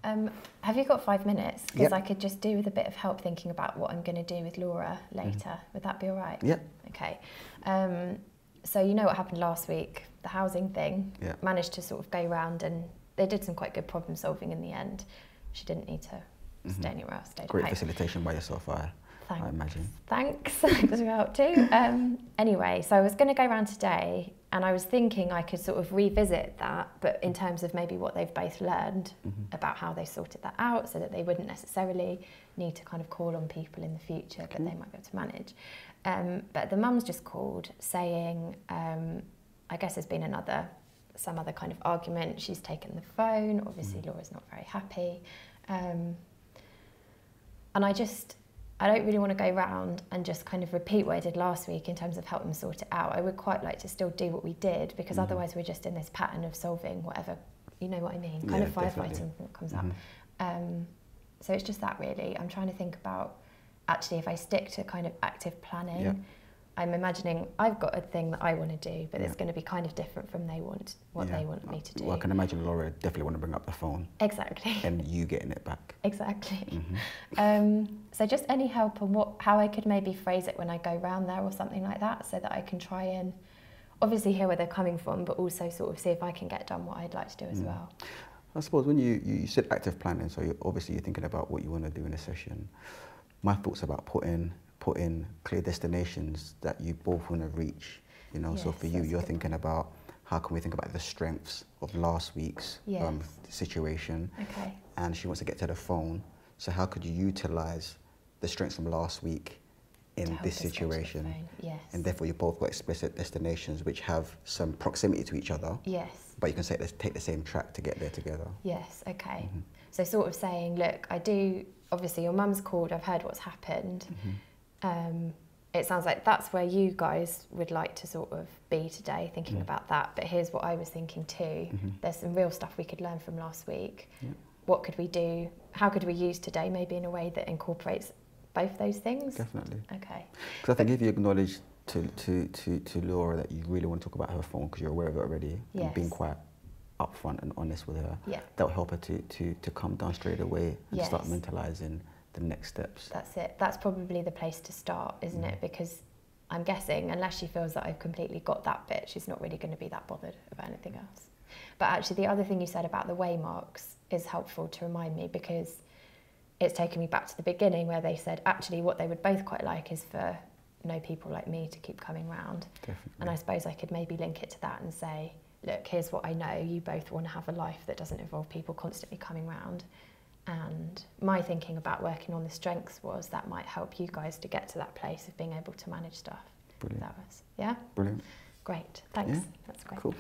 Have you got 5 minutes? Because Yep. I could just do with a bit of help thinking about what I'm going to do with Laura later. Would that be all right? Yeah. Okay. So you know what happened last week, the housing thing. Yeah. Managed to sort of go round, and they did some quite good problem solving in the end. She didn't need to stay anywhere else. Stayed Great at home. facilitation by yourself, I imagine. Thanks for your help too. Anyway, so I was going to go around today, and I was thinking I could sort of revisit that, but in terms of maybe what they've both learned about how they sorted that out, so that they wouldn't necessarily need to kind of call on people in the future, but they might be able to manage. But the mum's just called saying, I guess there's been some other kind of argument. She's taken the phone. Obviously, Laura's not very happy. And I don't really want to go round and just kind of repeat what I did last week in terms of help them sort it out. I would quite like to still do what we did, because otherwise we're just in this pattern of solving whatever, you know what I mean, kind of firefighting what comes up. So it's just that really. I'm trying to think about, actually, if I stick to kind of active planning, I'm imagining I've got a thing that I want to do, but it's going to be kind of different from they want me to do. Well, I can imagine Laura definitely want to bring up the phone. Exactly. And you getting it back. Exactly. So just any help on how I could maybe phrase it when I go round there or something like that, so that I can try and obviously hear where they're coming from, but also sort of see if I can get done what I'd like to do as well. I suppose when you said active planning, so you're thinking about what you want to do in a session. My thoughts about putting clear destinations that you both want to reach, you know. Yes, so for you, you're thinking about how can we think about the strengths of last week's situation. Okay. And she wants to get to the phone. So how could you utilize the strengths from last week in this situation? Yes. And therefore, you both got explicit destinations which have some proximity to each other. Yes. But you can say, let's take the same track to get there together. Yes. Okay. So sort of saying, look, I do. Obviously, your mum's called. I've heard what's happened. It sounds like that's where you guys would like to sort of be today, thinking about that. But here's what I was thinking too. There's some real stuff we could learn from last week. What could we do? How could we use today maybe in a way that incorporates both those things? Definitely. Okay. Because I think if you acknowledge to Laura that you really want to talk about her phone because you're aware of it already, and being quite upfront and honest with her, that will help her to come down straight away and start mentalising the next steps. That's it. That's probably the place to start, isn't it? Because I'm guessing, unless she feels that I've completely got that bit, she's not really going to be that bothered about anything else. But actually, the other thing you said about the waymarks is helpful to remind me, because it's taken me back to the beginning where they said actually what they would both quite like is for people like me to keep coming round. Definitely. And I suppose I could maybe link it to that and say, look, here's what I know. You both want to have a life that doesn't involve people constantly coming round. And my thinking about working on the strengths was that might help you guys to get to that place of being able to manage stuff. Brilliant. That was, yeah? Brilliant. Great, thanks. Yeah. That's great. Cool.